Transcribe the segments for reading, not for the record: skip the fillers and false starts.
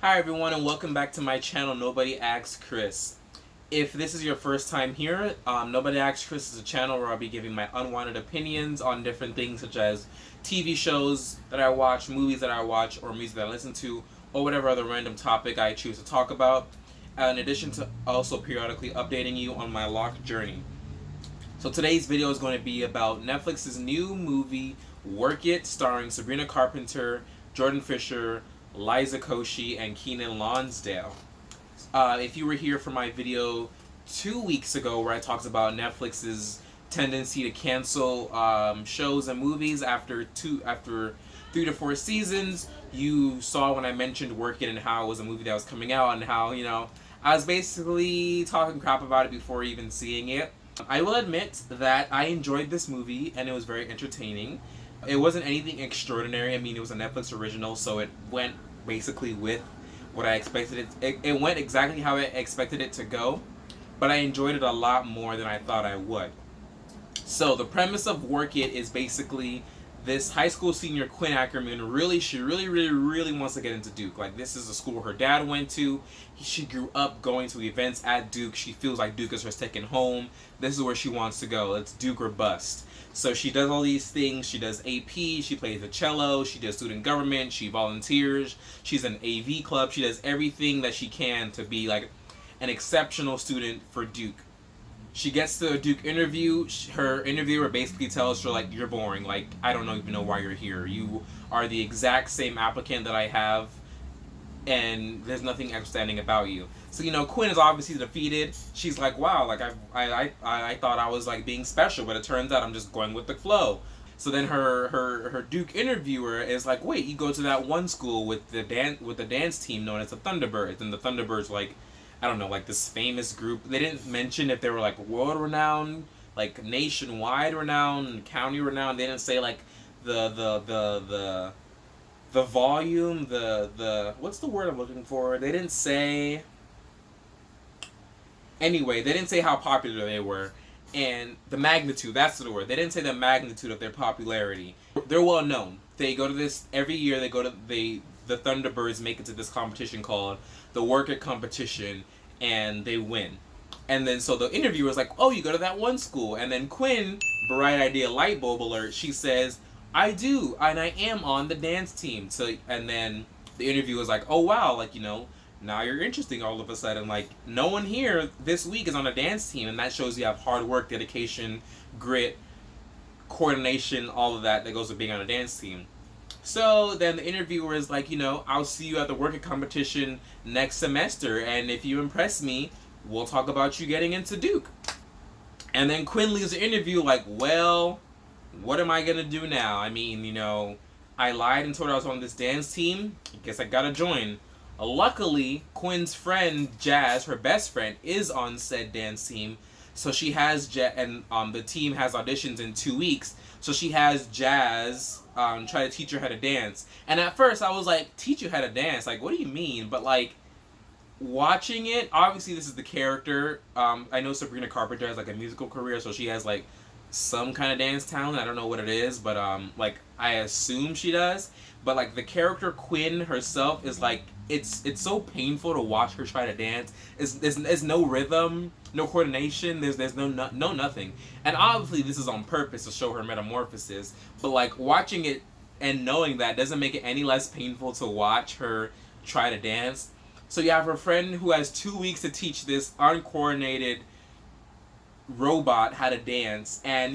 Hi everyone and welcome back to my channel, Nobody Asks Chris. If this is your first time here, Nobody Asks Chris is a channel where I'll be giving my unwanted opinions on different things such as TV shows that I watch, movies that I watch, or music that I listen to, or whatever other random topic I choose to talk about, in addition to also periodically updating you on my locked journey. So today's video is going to be about Netflix's new movie, Work It, starring Sabrina Carpenter, Jordan Fisher, Liza Koshy, and Keenan Lonsdale. If you were here for my video 2 weeks ago where I talked about Netflix's tendency to cancel shows and movies after 3 to 4 seasons, you saw when I mentioned Work It and how it was a movie that was coming out and how, I was basically talking crap about it before even seeing it. I will admit that I enjoyed this movie and it was very entertaining. It wasn't anything extraordinary. I mean, it was a Netflix original, so it went basically with what I expected it went exactly how I expected it to go, but I enjoyed it a lot more than I thought I would. So the premise of Work It is basically this high school senior, Quinn Ackerman, really wants to get into Duke. Like, this is a school her dad went to. She grew up going to events at Duke. She feels like Duke is her second home. This is where she wants to go. It's Duke or bust. So she does all these things. She does AP, she plays the cello, she does student government, she volunteers, she's in AV club, she does everything that she can to be like an exceptional student for Duke. She gets to a Duke interview. Her interviewer basically tells her, like, you're boring. Like, I don't even know why you're here. You are the exact same applicant that I have, and there's nothing outstanding about you. So, Quinn is obviously defeated. She's like, wow, like, I thought I was, like, being special, but it turns out I'm just going with the flow. So then her Duke interviewer is like, wait, you go to that one school with the dance team known as the Thunderbirds, and the Thunderbirds, like, I don't know, like this famous group. They didn't mention if they were like world renowned, like nationwide renowned, county renowned. They didn't say like the volume, the what's the word I'm looking for? They didn't say. Anyway, they didn't say how popular they were, and the magnitude. That's the word. They didn't say the magnitude of their popularity. They're well known. They go to this every year. The Thunderbirds make it to this competition called the Work It competition, and they win. And then so the interviewer is like, oh, you go to that one school. And then Quinn, bright idea, light bulb alert, she says, I do, and I am on the dance team. And then the interviewer is like, oh wow, like, now you're interesting all of a sudden. Like, no one here this week is on a dance team, and that shows you have hard work, dedication, grit, coordination, all of that goes with being on a dance team. So then the interviewer is like, I'll see you at the Work It competition next semester, and if you impress me, we'll talk about you getting into Duke. And then Quinn leaves the interview like, well, what am I going to do now? I mean, I lied and told her I was on this dance team. I guess I got to join. Luckily, Quinn's friend, Jazz, her best friend, is on said dance team. So she has, and the team has auditions in 2 weeks. So she has Jazz try to teach her how to dance. And at first I was like, teach you how to dance? Like, what do you mean? But like, watching it, obviously this is the character. I know Sabrina Carpenter has like a musical career, so she has like some kind of dance talent. I don't know what it is, but like, I assume she does. But like, the character Quinn herself is like, it's so painful to watch her try to dance. There's no rhythm, no coordination. There's no nothing. And obviously this is on purpose to show her metamorphosis. But like, watching it and knowing that doesn't make it any less painful to watch her try to dance. So you have her friend who has 2 weeks to teach this uncoordinated robot how to dance, and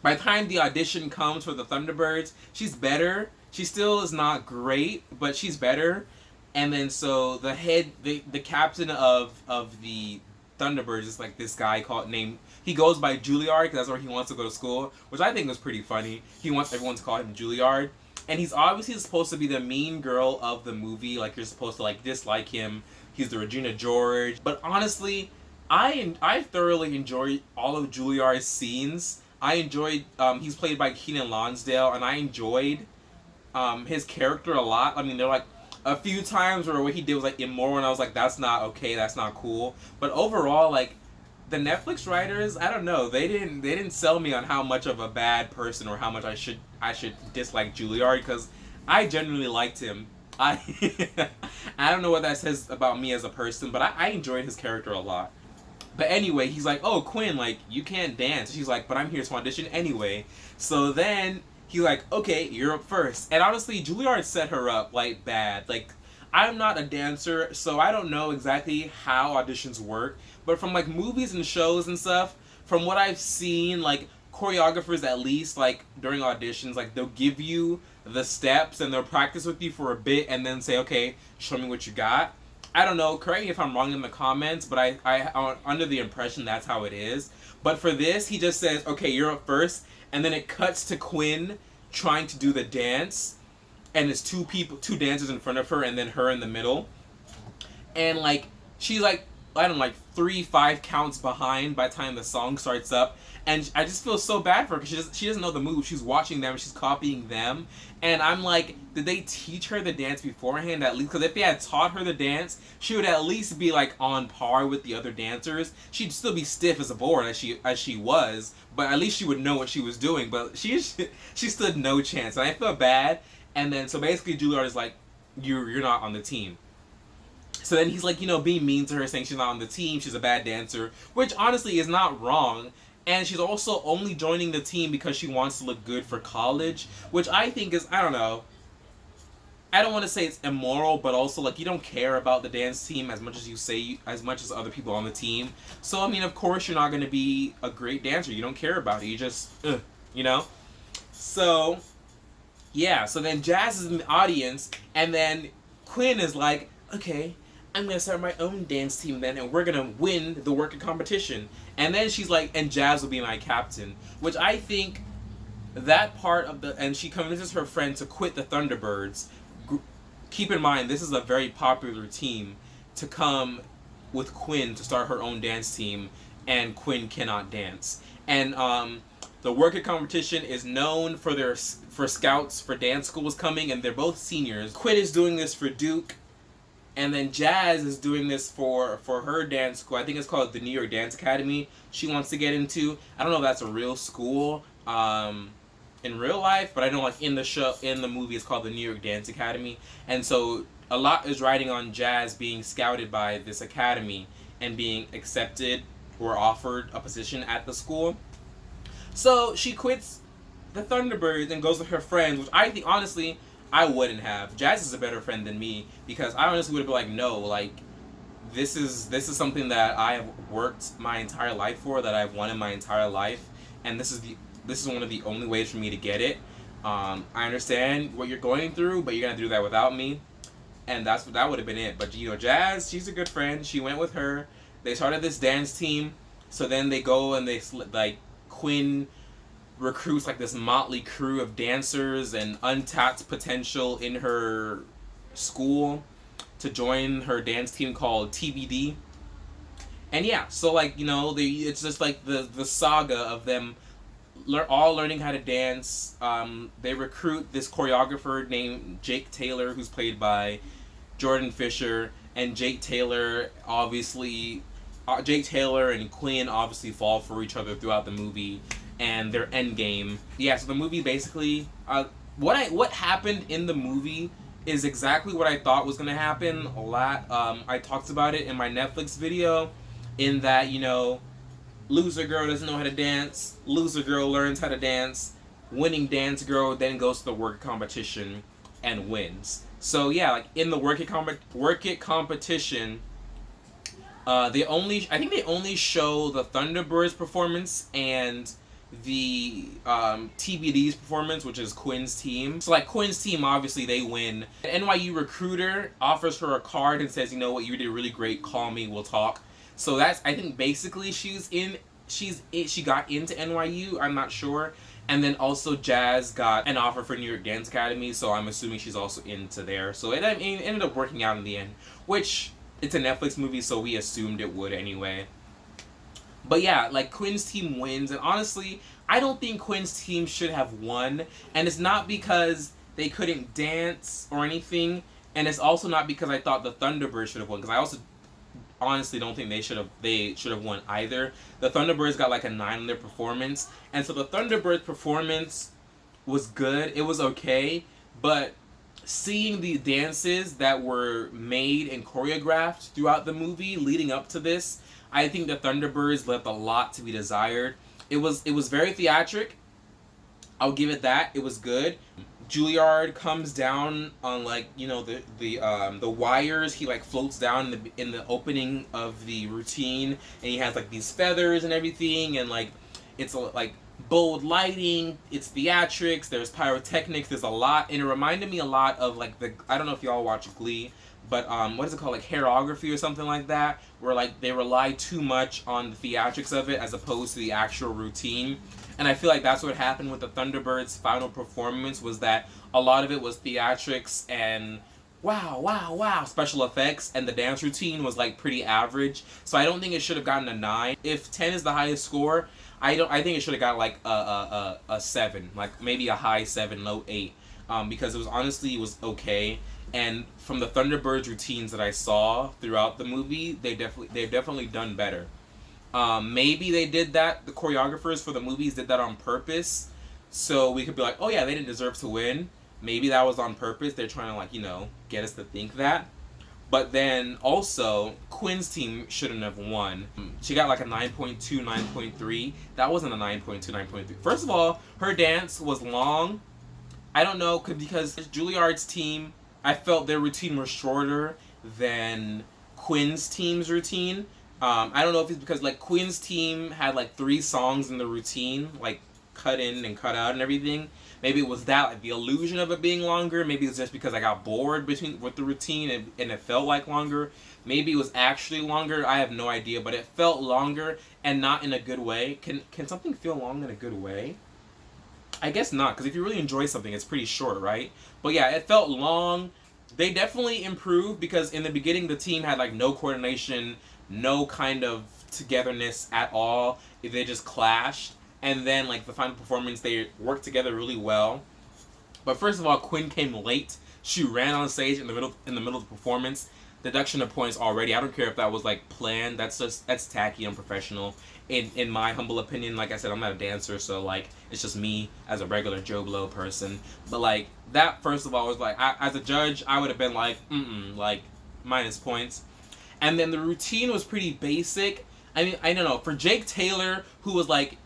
by the time the audition comes for the Thunderbirds, she's better. She still is not great, but she's better. And then so the captain of the Thunderbirds is like this guy he goes by Juilliard because that's where he wants to go to school, which I think was pretty funny. He wants everyone to call him Juilliard, and he's obviously supposed to be the mean girl of the movie. Like, you're supposed to like dislike him. He's the Regina George. But honestly, I thoroughly enjoy all of Juilliard's scenes. I enjoyed he's played by Keenan Lonsdale, and I enjoyed his character a lot. I mean, there were like a few times where what he did was like immoral, and I was like, that's not okay, that's not cool. But overall, like, the Netflix writers, I don't know, they didn't sell me on how much of a bad person or how much I should dislike Juilliard, because I genuinely liked him. I I don't know what that says about me as a person, but I enjoyed his character a lot. But anyway, he's like, oh, Quinn, like, you can't dance. She's like, but I'm here to audition anyway. So then he's like, okay, you're up first. And honestly, Juilliard set her up, like, bad. Like, I'm not a dancer, so I don't know exactly how auditions work. But from, like, movies and shows and stuff, from what I've seen, like, choreographers at least, like, during auditions, like, they'll give you the steps and they'll practice with you for a bit and then say, okay, show me what you got. I don't know, correct me if I'm wrong in the comments, but I'm under the impression that's how it is. But for this, he just says, okay, you're up first, and then it cuts to Quinn trying to do the dance, and it's two dancers in front of her, and then her in the middle. And, like, she's, like, I don't know, like 3-5 counts behind by the time the song starts up. And I just feel so bad for her because she doesn't know the move. She's watching them, she's copying them. And I'm like, did they teach her the dance beforehand at least? Because if they had taught her the dance, she would at least be like on par with the other dancers. She'd still be stiff as a board as she was, but at least she would know what she was doing. But she stood no chance, and I felt bad. And then so basically Juilliard is like, you're not on the team. So then he's like, you know, being mean to her, saying she's not on the team, she's a bad dancer, which honestly is not wrong. And she's also only joining the team because she wants to look good for college, which I think is, I don't know, I don't want to say it's immoral, but also, like, you don't care about the dance team as much as other people on the team. So, I mean, of course you're not going to be a great dancer. You don't care about it. You just, you know? So, yeah. So then Jazz is in the audience, and then Quinn is like, okay, I'm going to start my own dance team then, and we're going to win the working competition. And then she's like, and Jazz will be my captain. Which I think that part of and she convinces her friend to quit the Thunderbirds. Keep in mind, this is a very popular team, to come with Quinn to start her own dance team, and Quinn cannot dance. And the working competition is known for scouts for dance schools coming, and they're both seniors. Quinn is doing this for Duke. And then Jazz is doing this for her dance school. I think it's called the New York Dance Academy. She wants to get into. I don't know if that's a real school in real life, but I know, like, in the movie, it's called the New York Dance Academy. And so a lot is riding on Jazz being scouted by this academy and being accepted or offered a position at the school. So she quits the Thunderbirds and goes with her friends, which I think, honestly, I wouldn't have. Jazz is a better friend than me, because I honestly would have been like, no, like, this is something that I have worked my entire life for, that I've wanted my entire life, and this is one of the only ways for me to get it. I understand what you're going through, but you're gonna do that without me, and that would have been it. But, you know, Jazz, she's a good friend. She went with her. They started this dance team. So then they go and they, like, Quinn recruits, like, this motley crew of dancers and untapped potential in her school to join her dance team called TBD. And yeah, so, like, you know, it's just like the saga of them all learning how to dance. They recruit this choreographer named Jake Taylor, who's played by Jordan Fisher, and Jake Taylor and Quinn obviously fall for each other throughout the movie and their end game. Yeah, so the movie basically, what happened in the movie is exactly what I thought was going to happen a lot. I talked about it in my Netflix video, in that, you know, loser girl doesn't know how to dance, loser girl learns how to dance, winning dance girl then goes to the work competition and wins. So yeah, like, in the work it competition, I think they only show the Thunderbirds performance and the TBD's performance, which is Quinn's team. So, like, Quinn's team, obviously they win. The NYU recruiter offers her a card and says, you know what, you did really great, call me, we'll talk. So that's, I think, basically she got into NYU, I'm not sure. And then also Jazz got an offer for New York Dance Academy, so I'm assuming she's also into there. So it ended up working out in the end, which, it's a Netflix movie, so we assumed it would anyway. But yeah, like, Quinn's team wins, and honestly, I don't think Quinn's team should have won, and it's not because they couldn't dance or anything, and it's also not because I thought the Thunderbirds should have won, because I also honestly don't think they should have won either. The Thunderbirds got like a 9 on their performance, and so the Thunderbirds performance was good. It was okay, but seeing the dances that were made and choreographed throughout the movie leading up to this, I think the Thunderbirds left a lot to be desired. It was very theatric. I'll give it that. It was good. Juilliard comes down on, like, the wires. He like floats down in the opening of the routine, and he has like these feathers and everything, and like it's like bold lighting. It's theatrics. There's pyrotechnics. There's a lot, and it reminded me a lot of like I don't know if y'all watch Glee, but what is it called, like hairography or something like that, where like they rely too much on the theatrics of it as opposed to the actual routine. And I feel like that's what happened with the Thunderbirds' final performance, was that a lot of it was theatrics and wow special effects, and the dance routine was like pretty average. So I don't think it should have gotten a 9. If 10 is the highest score, I think it should have got like a 7, like maybe a high 7, low 8, because it was okay. And from the Thunderbirds routines that I saw throughout the movie, they've definitely done better. Maybe they did that, the choreographers for the movies did that on purpose, so we could be like, oh yeah, they didn't deserve to win. Maybe that was on purpose. They're trying to, like, get us to think that. But then also, Quinn's team shouldn't have won. She got like a 9.2, 9.3. That wasn't a 9.2, 9.3. First of all, her dance was long. I don't know, because Juilliard's team, I felt their routine was shorter than Quinn's team's routine. I don't know if it's because like Quinn's team had like 3 songs in the routine, like cut in and cut out and everything. Maybe it was that, like the illusion of it being longer. Maybe it's just because I got bored with the routine and it felt like longer. Maybe it was actually longer. I have no idea, but it felt longer and not in a good way. Can something feel long in a good way? I guess not, because if you really enjoy something, it's pretty short, right? But yeah, it felt long. They definitely improved, because in the beginning the team had like no coordination, no kind of togetherness at all. They just clashed, and then like the final performance, they worked together really well. But first of all, Quinn came late. She ran on stage in the middle of the performance. Deduction of points already. I don't care if that was like planned. That's tacky, unprofessional. In my humble opinion, like I said, I'm not a dancer, so like it's just me as a regular Joe Blow person. But like that, first of all, was like, as a judge, I would have been like, like minus points. And then the routine was pretty basic. I mean, I don't know, for Jake Taylor, who was like,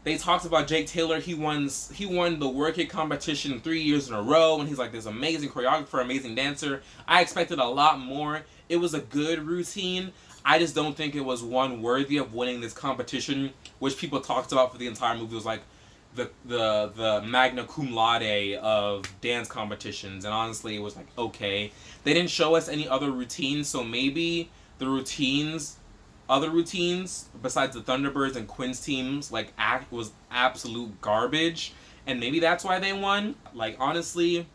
they talked about Jake Taylor, he won the Work It competition 3 years in a row, and he's like this amazing choreographer, amazing dancer. I expected a lot more. It was a good routine. I just don't think it was one worthy of winning this competition, which people talked about for the entire movie. It was like the magna cum laude of dance competitions, and honestly it was like okay. They didn't show us any other routines, so maybe the other routines besides the Thunderbirds and Quinn's teams like was absolute garbage, and maybe that's why they won. Like honestly,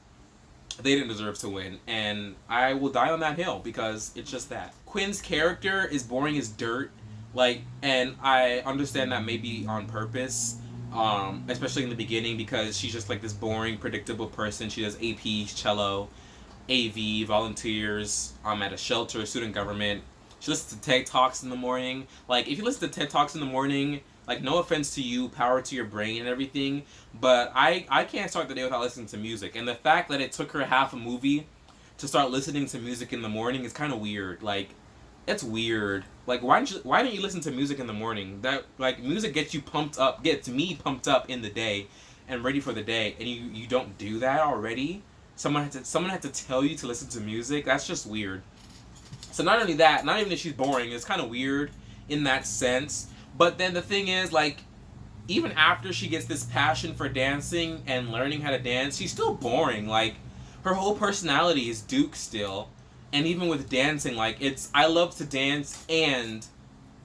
they didn't deserve to win, and I will die on that hill, because it's just that. Quinn's character is boring as dirt, like, and I understand that maybe on purpose, especially in the beginning, because she's just like this boring, predictable person. She does AP, cello, AV, volunteers, at a shelter, student government. She listens to TED Talks in the morning. Like, if you listen to TED Talks in the morning, like, no offense to you, power to your brain and everything, but I can't start the day without listening to music. And the fact that it took her half a movie to start listening to music in the morning is kind of weird. Like, it's weird. Like, why don't you listen to music in the morning? That, like, music gets me pumped up in the day and ready for the day, and you don't do that already? Someone had to tell you to listen to music? That's just weird. So not only that, not even that she's boring, it's kind of weird in that sense. But then the thing is, like, even after she gets this passion for dancing and learning how to dance, she's still boring. Like, her whole personality is Duke still. And even with dancing, like, I love to dance and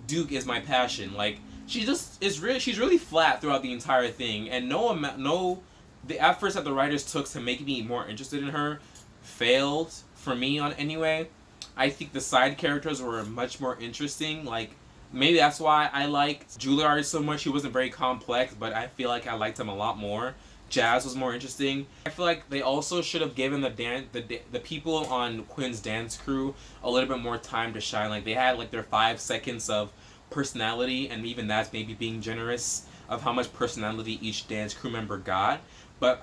Duke is my passion. Like, she's really flat throughout the entire thing. And the efforts that the writers took to make me more interested in her failed for me on anyway. I think the side characters were much more interesting. Like, maybe that's why I liked Juilliard so much. He wasn't very complex, but I feel like I liked him a lot more. Jazz was more interesting. I feel like they also should have given the people on Quinn's dance crew a little bit more time to shine. Like, they had like their 5 seconds of personality, and even that's maybe being generous of how much personality each dance crew member got. But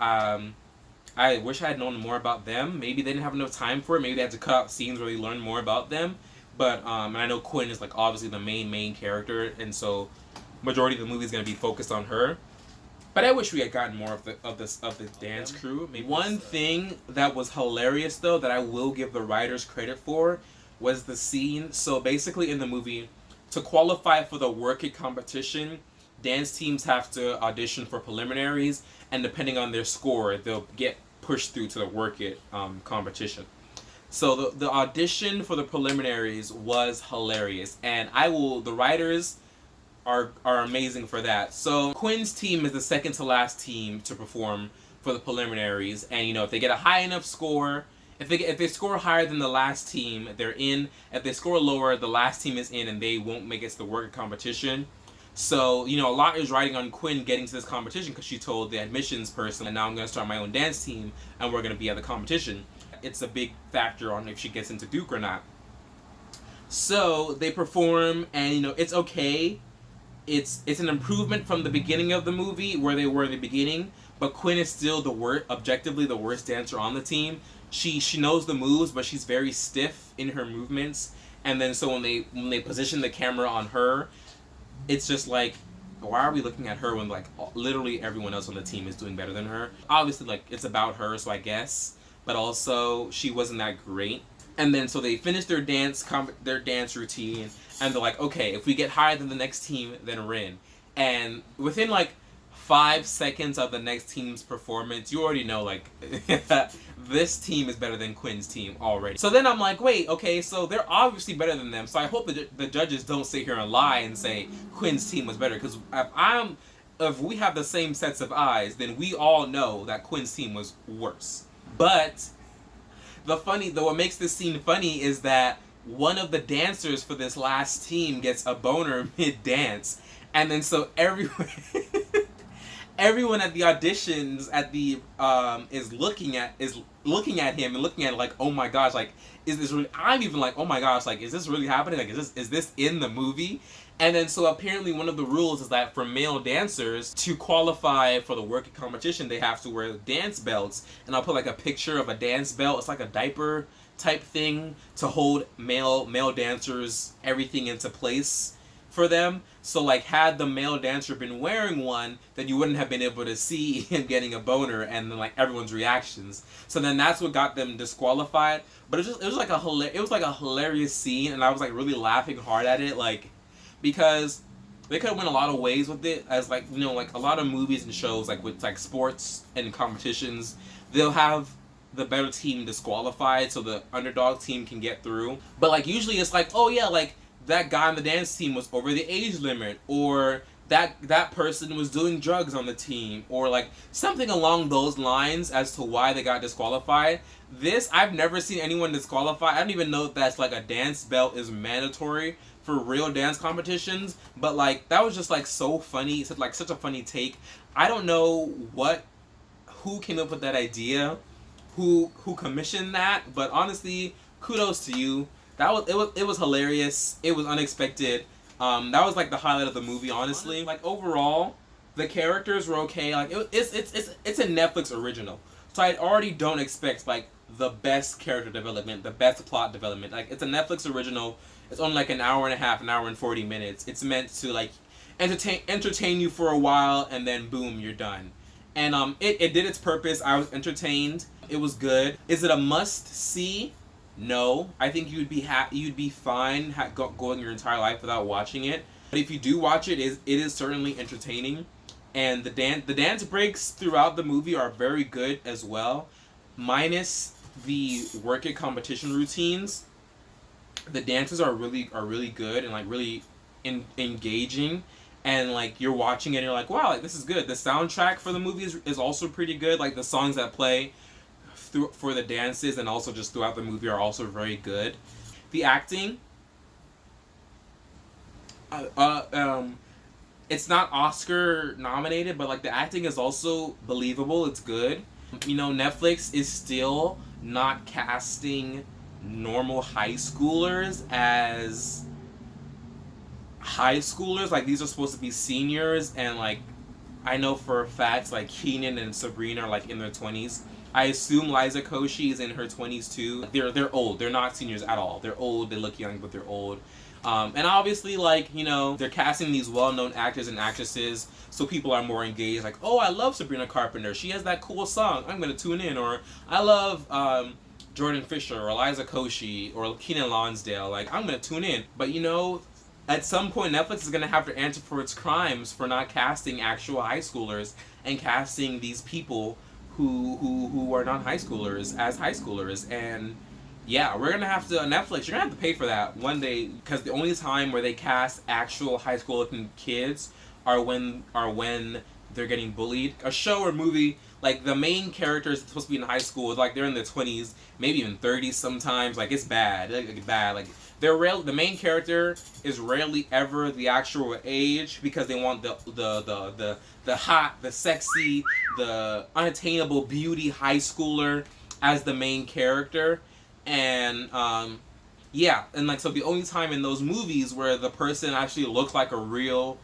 I wish I had known more about them. Maybe they didn't have enough time for it. Maybe they had to cut out scenes where they learned more about them. But and I know Quinn is like obviously the main character, and so majority of the movie is gonna be focused on her. But I wish we had gotten more of the dance crew. Maybe one thing that was hilarious though that I will give the writers credit for was the scene. So basically in the movie, to qualify for the work it competition, dance teams have to audition for preliminaries, and depending on their score, they'll get pushed through to the work it competition. So the audition for the preliminaries was hilarious, and the writers are amazing for that. So Quinn's team is the second to last team to perform for the preliminaries, and if they get a high enough score, if they score higher than the last team, they're in. If they score lower, the last team is in, and they won't make it to the work competition. So a lot is riding on Quinn getting to this competition because she told the admissions person, and now I'm going to start my own dance team, and we're going to be at the competition. It's a big factor on if she gets into Duke or not. So they perform, and it's okay. It's an improvement from the beginning of the movie where they were in the beginning, but Quinn is still objectively the worst dancer on the team. She knows the moves, but she's very stiff in her movements. And then so when they position the camera on her, it's just like, why are we looking at her when like literally everyone else on the team is doing better than her? Obviously, like it's about her, so I guess, but also she wasn't that great. And then so they finish their dance routine, and they're like, okay, if we get higher than the next team, then we're in. And within like 5 seconds of the next team's performance, you already know like this team is better than Quinn's team already. So then I'm like, wait, okay, so they're obviously better than them. So I hope the judges don't sit here and lie and say Quinn's team was better, because if we have the same sets of eyes, then we all know that Quinn's team was worse. But what makes this scene funny is that one of the dancers for this last team gets a boner mid-dance, and then so everyone at the auditions is looking at him and looking at it like, oh my gosh, like is this really? I'm even like, oh my gosh, like is this really happening? Like is this in the movie? And then so apparently one of the rules is that for male dancers to qualify for the working competition, they have to wear dance belts. And I'll put like a picture of a dance belt. It's like a diaper type thing to hold male dancers everything into place for them. So like had the male dancer been wearing one, then you wouldn't have been able to see him getting a boner and then like everyone's reactions. So then that's what got them disqualified. But it was like a hilarious scene, and I was like really laughing hard at it, like, because they could have went a lot of ways with it, as like like a lot of movies and shows like with like sports and competitions, they'll have the better team disqualified so the underdog team can get through. But like usually it's like, oh yeah, like that guy on the dance team was over the age limit, or that person was doing drugs on the team, or like something along those lines as to why they got disqualified. This, I've never seen anyone disqualified. I don't even know if that's like a dance belt is mandatory for real dance competitions, but like that was just like so funny. It's like such a funny take. I don't know who came up with that idea, who commissioned that, but honestly, kudos to you. It was hilarious. It was unexpected. That was like the highlight of the movie, honestly. Like overall, the characters were okay. Like it's a Netflix original, so I already don't expect like the best character development, the best plot development. Like it's a Netflix original. It's only like an hour and a half, an hour and 40 minutes. It's meant to like entertain you for a while, and then boom, you're done. And it did its purpose. I was entertained. It was good. Is it a must see? No. I think you'd be fine going your entire life without watching it. But if you do watch it, it is certainly entertaining. And the dance breaks throughout the movie are very good as well, minus the work it competition routines. The dances are really good and like really engaging, and like you're watching it and you're like, wow, like this is good. The soundtrack for the movie is also pretty good. Like the songs that play for the dances and also just throughout the movie are also very good. The acting, it's not Oscar nominated, but like the acting is also believable. It's good. Netflix is still not casting normal high schoolers as high schoolers. Like these are supposed to be seniors, and like I know for a fact like Keenan and Sabrina are like in their 20s. I assume Liza Koshy is in her 20s too. They're old. They're not seniors at all. They're old. They look young, but they're old. And obviously, like, you know, they're casting these well-known actors and actresses, so people are more engaged. Like, oh, I love Sabrina Carpenter. She has that cool song. I'm gonna tune in. Or I love Jordan Fisher or Liza Koshy or Keenan Lonsdale. Like, I'm gonna tune in. But you know, at some point, Netflix is gonna have to answer for its crimes for not casting actual high schoolers and casting these people who are not high schoolers as high schoolers. And yeah, we're gonna have to, Netflix, you're gonna have to pay for that one day, because the only time where they cast actual high school looking kids are when they're getting bullied. A show or movie, like the main character is supposed to be in high school, like they're in their 20s, maybe even 30s sometimes. Like, it's bad, like the main character is rarely ever the actual age, because they want the hot, the sexy, the unattainable beauty high schooler as the main character. And yeah, and like, so the only time in those movies where the person actually looks like a real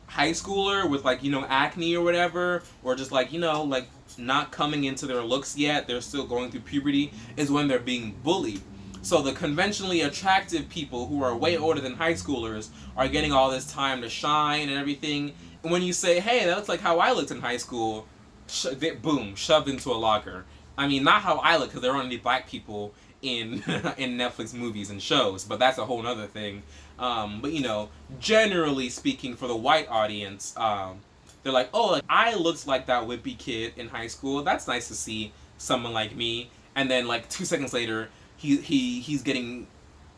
high schooler with, like, you know, acne or whatever, or just like, you know, like not coming into their looks yet, they're still going through puberty, is when they're being bullied. So the conventionally attractive people who are way older than high schoolers are getting all this time to shine and everything. And when you say, hey, that looks like how I looked in high school, boom, shoved into a locker. I mean, not how I look, because there aren't any black people in in Netflix movies and shows, but that's a whole other thing. But you know, generally speaking, for the white audience, they're like, oh, like, I looked like that wimpy kid in high school. That's nice to see someone like me. And then like 2 seconds later, he's getting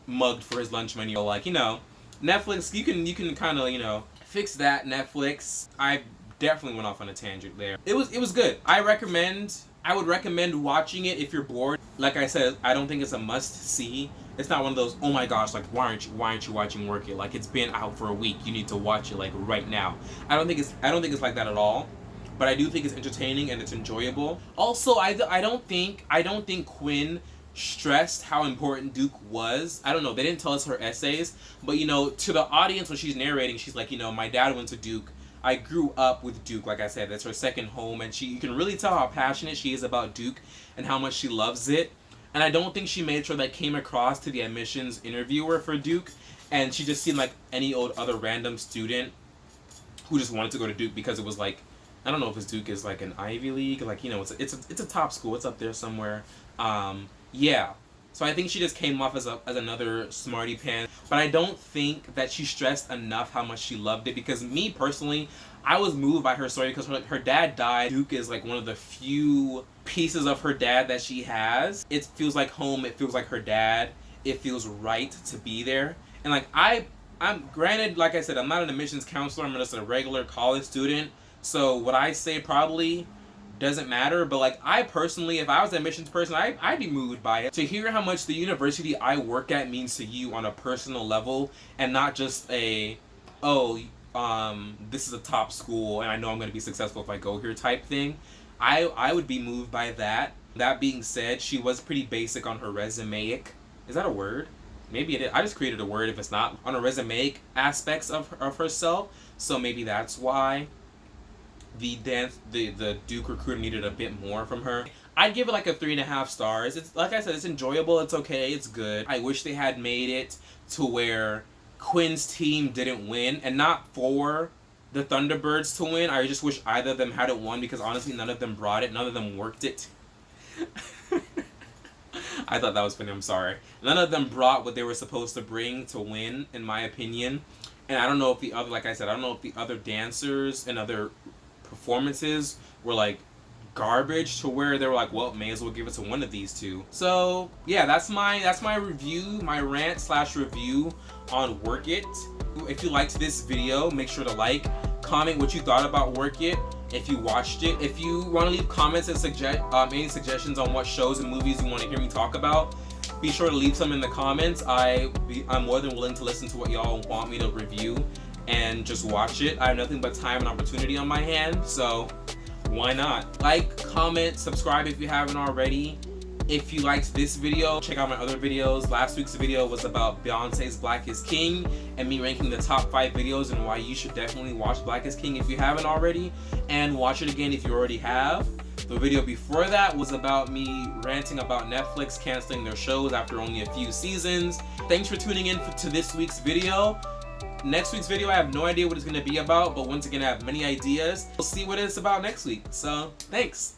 mugged for his lunch money. Like, you know, Netflix, you can kind of, you know, fix that. Netflix, I definitely went off on a tangent there. It was good. I would recommend watching it if you're bored. Like I said, I don't think it's a must-see. It's not one of those, oh my gosh, like, why aren't you watching Work It? Like, it's been out for a week. You need to watch it, like, right now. I don't think it's like that at all. But I do think it's entertaining and it's enjoyable. Also, I don't think Quinn stressed how important Duke was. I don't know. They didn't tell us her essays, but you know, to the audience when she's narrating, she's like, you know, my dad went to Duke. I grew up with Duke, like I said, that's her second home, and you can really tell how passionate she is about Duke and how much she loves it. And I don't think she made sure that came across to the admissions interviewer for Duke, and she just seemed like any old other random student who just wanted to go to Duke because it was like, I don't know if his Duke is like an Ivy League, like, you know, it's a top school, it's up there somewhere. Yeah. So I think she just came off as another smarty pants. But I don't think that she stressed enough how much she loved it, because me personally, I was moved by her story because her dad died. Duke is like one of the few pieces of her dad that she has. It feels like home. It feels like her dad. It feels right to be there. And like, I'm granted, like I said, I'm not an admissions counselor. I'm just a regular college student. So what I say probably doesn't matter, but like, I personally, if I was an admissions person, I'd be moved by it. To hear how much the university I work at means to you on a personal level, and not just this is a top school and I know I'm going to be successful if I go here type thing, I would be moved by that. That being said, she was pretty basic on her resume-ic. Is that a word? Maybe it is. I just created a word if it's not. On her resume-ic aspects of herself, so maybe that's why the Duke recruiter needed a bit more from her. I'd give it like a 3.5 stars. It's like I said, it's enjoyable, it's okay, it's good. I wish they had made it to where Quinn's team didn't win, and not for the Thunderbirds to win. I just wish either of them hadn't won, because honestly, none of them brought it, none of them worked it. I thought that was funny, I'm sorry. None of them brought what they were supposed to bring to win, in my opinion. And I don't know if the other, like I said, I don't know if the other dancers and other performances were like garbage to where they were like, well, may as well give it to one of these two. So yeah, that's my review, my rant / review on Work It. If you liked this video, make sure to like, comment what you thought about Work It, if you watched it. If you want to leave comments and any suggestions on what shows and movies you want to hear me talk about, be sure to leave some in the comments. I'm more than willing to listen to what y'all want me to review and just watch it. I have nothing but time and opportunity on my hand, so why not? Like, comment, subscribe if you haven't already. If you liked this video, check out my other videos. Last week's video was about Beyonce's Black is King and me ranking the top 5 videos and why you should definitely watch Black is King if you haven't already, and watch it again if you already have. The video before that was about me ranting about Netflix canceling their shows after only a few seasons. Thanks for tuning in to this week's video. Next week's video, I have no idea what it's going to be about, but once again, I have many ideas. We'll see what it's about next week. So, thanks.